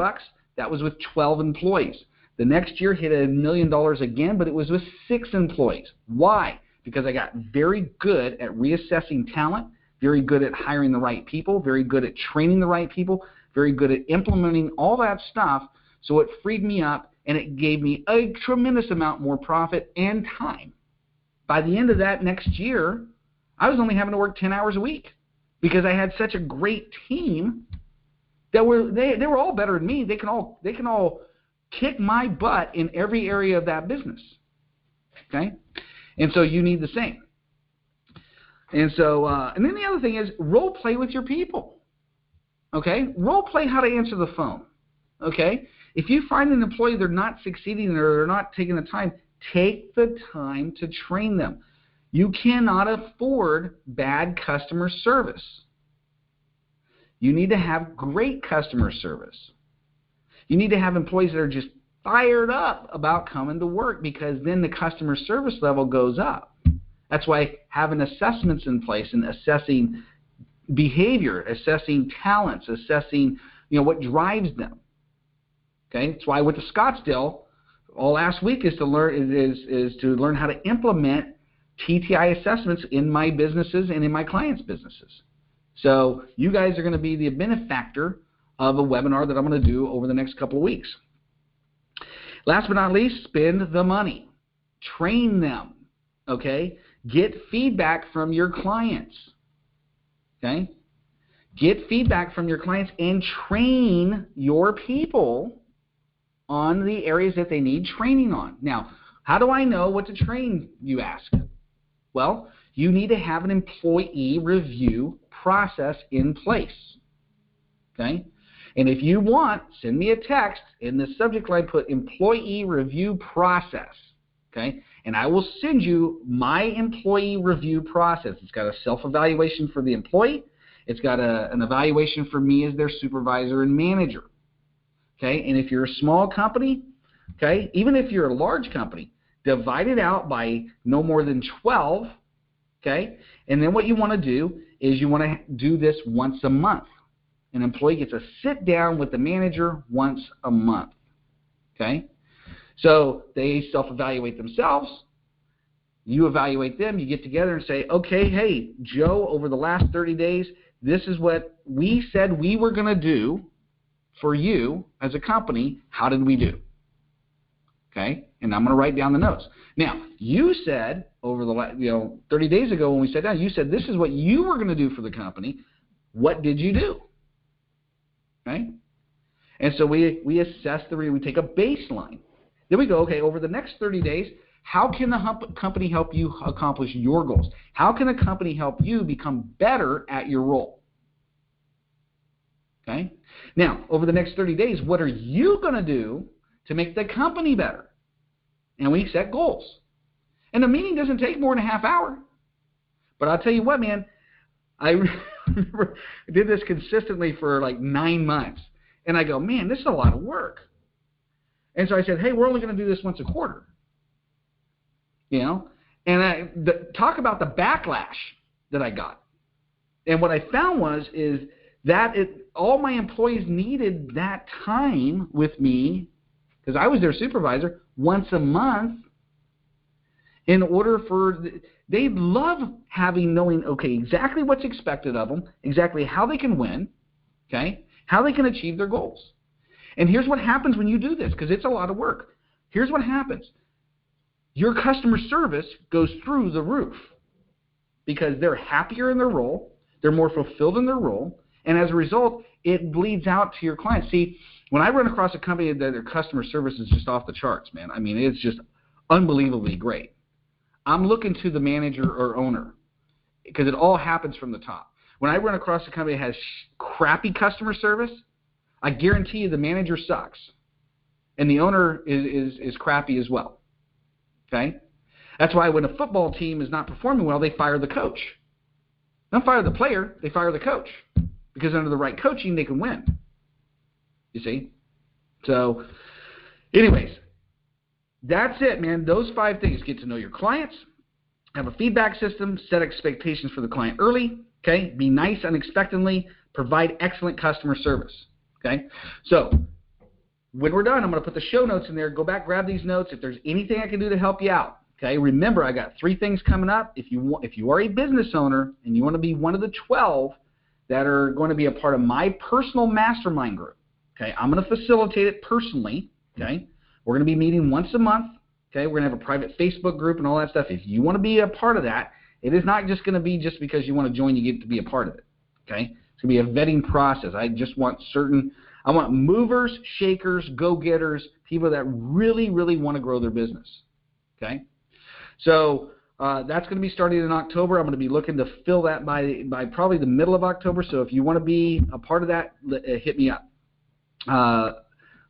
That was with 12 employees. The next year hit $1 million again, but it was with 6 employees. Why? Because I got very good at reassessing talent, very good at hiring the right people, very good at training the right people, very good at implementing all that stuff, so it freed me up and it gave me a tremendous amount more profit and time. By the end of that next year, I was only having to work 10 hours a week because I had such a great team that they were all better than me. They can all kick my butt in every area of that business. Okay? And so you need the same. And so and then the other thing is role play with your people. Okay? Role play how to answer the phone. Okay? If you find an employee they're not succeeding or they're not taking the time, take the time to train them. You cannot afford bad customer service. You need to have great customer service. You need to have employees that are just fired up about coming to work, because then the customer service level goes up. That's why having assessments in place and assessing behavior, assessing talents, assessing what drives them. Okay, that's why I went to Scottsdale all last week is to learn how to implement TTI assessments in my businesses and in my clients' businesses. So you guys are going to be the benefactor of a webinar that I'm going to do over the next couple of weeks. Last but not least, spend the money. Train them. Okay, get feedback from your clients. Okay? Get feedback from your clients and train your people on the areas that they need training on. Now, how do I know what to train, you ask? Well, you need to have an employee review process in place. Okay? And if you want, send me a text. In the subject line, put employee review process. Okay? And I will send you my employee review process. It's got a self-evaluation for the employee. It's got an evaluation for me as their supervisor and manager. Okay? And if you're a small company, okay, even if you're a large company, divide it out by no more than 12. Okay? And then what you want to do is you want to do this once a month. An employee gets to sit down with the manager once a month. Okay? So they self-evaluate themselves. You evaluate them. You get together and say, okay, hey, Joe, over the last 30 days, this is what we said we were going to do for you as a company. How did we do? Okay? And I'm going to write down the notes. Now, you said over the 30 days ago when we sat down, you said this is what you were going to do for the company. What did you do? Okay? And so we assess we take a baseline. Then we go, okay, over the next 30 days, how can the company help you accomplish your goals? How can a company help you become better at your role? Okay? Now, over the next 30 days, what are you going to do to make the company better? And we set goals. And the meeting doesn't take more than a half hour. But I'll tell you what, man, I remember I did this consistently for like 9 months. And I go, man, this is a lot of work. And so I said, hey, we're only going to do this once a quarter. You know? And talk about the backlash that I got. And what I found is that all my employees needed that time with me, because I was their supervisor, once a month, in order for they love knowing, okay, exactly what's expected of them, exactly how they can win, okay, how they can achieve their goals. And here's what happens when you do this, because it's a lot of work. Here's what happens. Your customer service goes through the roof because they're happier in their role, they're more fulfilled in their role, and as a result, it bleeds out to your clients. See, when I run across a company that their customer service is just off the charts, man, I mean, it's just unbelievably great. I'm looking to the manager or owner because it all happens from the top. When I run across a company that has crappy customer service, I guarantee you the manager sucks, and the owner is crappy as well. Okay? That's why when a football team is not performing well, they fire the coach. They don't fire the player, they fire the coach. Because under the right coaching, they can win. You see? So, anyways, that's it, man. Those 5 things. Get to know your clients, have a feedback system, set expectations for the client early, okay? Be nice unexpectedly, provide excellent customer service, okay? So, when we're done, I'm going to put the show notes in there. Go back, grab these notes. If there's anything I can do to help you out, okay? Remember, I got 3 things coming up. If you are a business owner and you want to be one of the 12 that are going to be a part of my personal mastermind group, okay? I'm going to facilitate it personally, okay? We're going to be meeting once a month, okay? We're going to have a private Facebook group and all that stuff. If you want to be a part of that, it is not just going to be just because you want to join, you get to be a part of it, okay? It's going to be a vetting process. I want movers, shakers, go-getters, people that really, really want to grow their business, okay? So that's going to be starting in October. I'm going to be looking to fill that by probably the middle of October. So if you want to be a part of that, hit me up.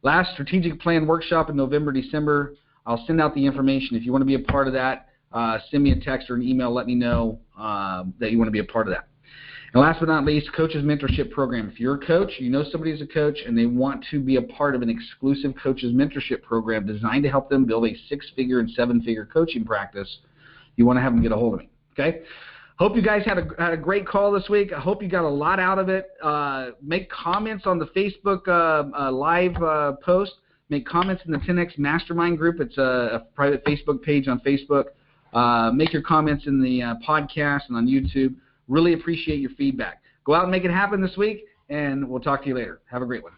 Last strategic plan workshop in November, December. I'll send out the information. If you want to be a part of that, send me a text or an email. Let me know that you want to be a part of that. And last but not least, Coaches Mentorship Program. If you're a coach, you know somebody who's a coach, and they want to be a part of an exclusive Coaches Mentorship Program designed to help them build a 6-figure and 7-figure coaching practice, you want to have them get a hold of me, okay? Hope you guys had a great call this week. I hope you got a lot out of it. Make comments on the Facebook live post. Make comments in the 10X Mastermind group. It's a private Facebook page on Facebook. Make your comments in the podcast and on YouTube. Really appreciate your feedback. Go out and make it happen this week, and we'll talk to you later. Have a great one.